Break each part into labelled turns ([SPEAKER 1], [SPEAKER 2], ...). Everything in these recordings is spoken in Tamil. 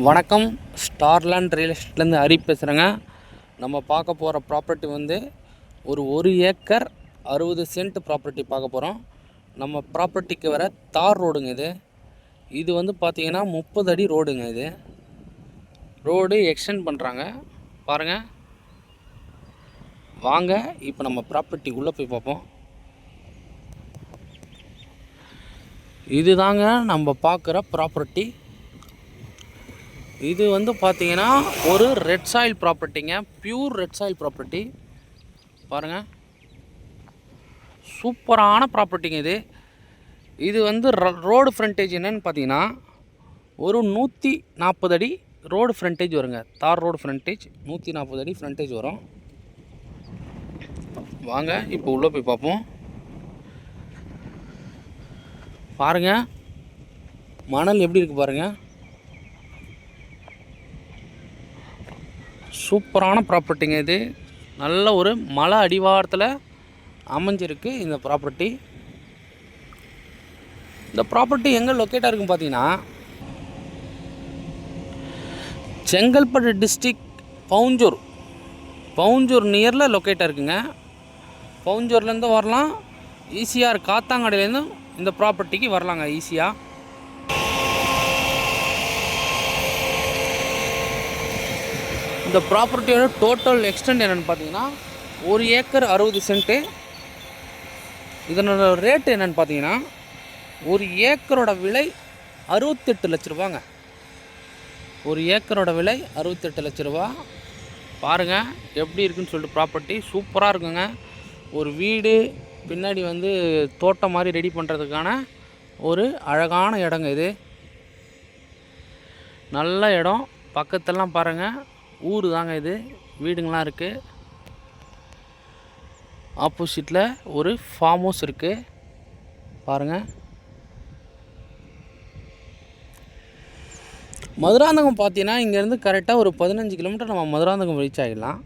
[SPEAKER 1] வணக்கம். ஸ்டார்லேண்ட் ரியல் எஸ்டேட்லேருந்து ஹரி பேசுகிறேங்க. நம்ம பார்க்க போகிற ப்ராப்பர்ட்டி வந்து ஒரு ஏக்கர் 60 சென்ட் ப்ராப்பர்ட்டி பார்க்க போகிறோம். நம்ம ப்ராப்பர்ட்டிக்கு வர தார் ரோடுங்க இது வந்து பார்த்திங்கன்னா 30 அடி ரோடுங்க. இது ரோடு எக்ஸ்டெண்ட் பண்ணுறாங்க பாருங்கள். வாங்க இப்போ நம்ம ப்ராப்பர்ட்டிக்குள்ளே போய் பார்ப்போம். இதுதாங்க நம்ம பார்க்குற ப்ராப்பர்ட்டி. இது வந்து பார்த்தீங்கன்னா ஒரு ரெட் சாயில் ப்ராப்பர்ட்டிங்க, பியூர் ரெட் சாயில் ப்ராப்பர்ட்டி. பாருங்கள், சூப்பரான ப்ராப்பர்ட்டிங்க இது வந்து ரோடு ஃப்ரண்டேஜ் என்னன்னு பார்த்தீங்கன்னா ஒரு 140 அடி ரோடு ஃப்ரண்டேஜ் வருங்க. தார் ரோடு ஃப்ரண்டேஜ் 140 அடி ஃப்ரண்டேஜ் வரும். வாங்க இப்போ உள்ளே போய் பார்ப்போம். பாருங்கள், மணல் எப்படி இருக்குது பாருங்கள். சூப்பரான ப்ராப்பர்ட்டிங்க இது. நல்ல ஒரு மலை அடிவாரத்தில் அமைஞ்சிருக்கு இந்த ப்ராப்பர்ட்டி. இந்த ப்ராப்பர்ட்டி எங்கே லொக்கேட்டாக இருக்குன்னு பார்த்தீங்கன்னா செங்கல்பட்டு டிஸ்ட்ரிக் பவுஞ்சூர் நியரில் லொக்கேட்டாக இருக்குங்க. பவுஞ்சூர்லேருந்து வரலாம், ஈசிஆர் காத்தாங்கடையிலேருந்து இந்த ப்ராப்பர்ட்டிக்கு வரலாங்க ஈஸியாக. இந்த ப்ராப்பர்ட்டியோட டோட்டல் எக்ஸ்டெண்ட் என்னென்னு பார்த்தீங்கன்னா 1 ஏக்கர் 60 சென்ட்டு. இதனோட ரேட்டு என்னென்னு பார்த்தீங்கன்னா 1 ஏக்கரோட விலை 68 லட்ச ரூபாங்க. 1 ஏக்கரோட விலை 68 லட்ச ரூபா. பாருங்கள் எப்படி இருக்குன்னு சொல்லிட்டு ப்ராப்பர்ட்டி சூப்பராக இருக்குங்க. ஒரு வீடு பின்னாடி வந்து தோட்டம் மாதிரி ரெடி பண்ணுறதுக்கான ஒரு அழகான இடங்க இது. நல்ல இடம். பக்கத்தெல்லாம் பாருங்கள், ஊர் தாங்க இது. வீடுங்களாம் இருக்குது. ஆப்போசிட்டில் ஒரு ஃபார்ம் ஹவுஸ் இருக்குது பாருங்கள். மதுராந்தகம் பார்த்தீங்கன்னா இங்கேருந்து கரெக்டாக ஒரு 15 கிலோமீட்டர் நம்ம மதுராந்தகம் ரீச் ஆகிடலாம்.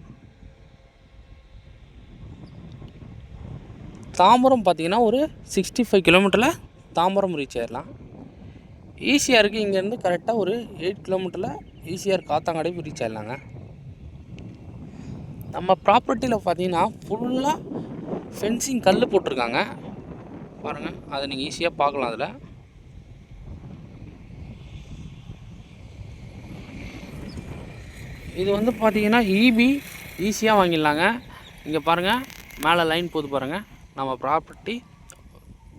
[SPEAKER 1] தாம்பரம் பார்த்தீங்கன்னா ஒரு 65 கிலோமீட்டரில் தாம்பரம் ரீச் ஆகிடலாம். ஈசிஆருக்கு இங்கேருந்து கரெக்டாக ஒரு 8 கிலோமீட்டரில் ஈசிஆர் காத்தாங்கடை ரீச் ஆகிடலாங்க. நம்ம ப்ராப்பர்ட்டியில் பார்த்தீங்கன்னா ஃபுல்லாக ஃபென்சிங் கல் போட்டிருக்காங்க பாருங்கள். அதை நீங்கள் ஈஸியாக பார்க்கலாம். அதில் இது வந்து பார்த்தீங்கன்னா ஈபி ஈஸியாக வாங்கிடலாங்க. இங்கே பாருங்கள், மேலே லைன் போகுது பாருங்கள். நம்ம ப்ராப்பர்ட்டி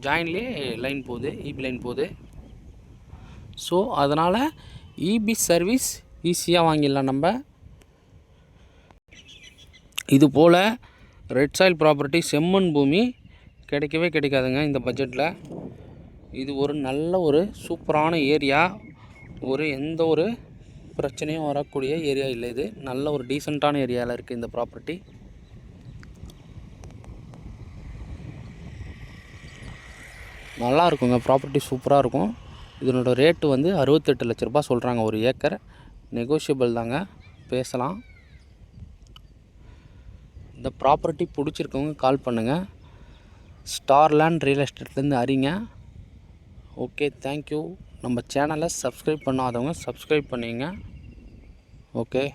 [SPEAKER 1] ஜாயின்லேயே லைன் போகுது, ஈபி லைன் போகுது. ஸோ அதனால் ஈபி சர்வீஸ் ஈஸியாக வாங்கிடலாம் நம்ம. இது போல் ரெட் சாயில் ப்ராப்பர்ட்டி செம்மண் பூமி கிடைக்கவே கிடைக்காதுங்க இந்த பட்ஜெட்டில். இது ஒரு நல்ல ஒரு சூப்பரான ஏரியா. எந்த ஒரு பிரச்சனையும் வரக்கூடிய ஏரியா இல்லை. இது நல்ல ஒரு டீசெண்டான ஏரியாவில் இருக்குது இந்த ப்ராப்பர்ட்டி. நல்லா இருக்குங்க, ப்ராப்பர்ட்டி சூப்பராக இருக்கும். இதனோட ரேட்டு வந்து 68 லட்ச ரூபா சொல்கிறாங்க. 1 ஏக்கர் நெகோஷியபிள் தாங்க, பேசலாம். இந்த ப்ராப்பர்ட்டி பிடிச்சிருக்கவங்க கால் பண்ணுங்கள். ஸ்டார்லேண்ட் ரியல் எஸ்டேட்லேருந்து ஹரிங்க. Okay, thank you. நம்ம சேனலை சப்ஸ்கிரைப் பண்ணாதவங்க சப்ஸ்கிரைப் பண்ணிங்க. ஓகே.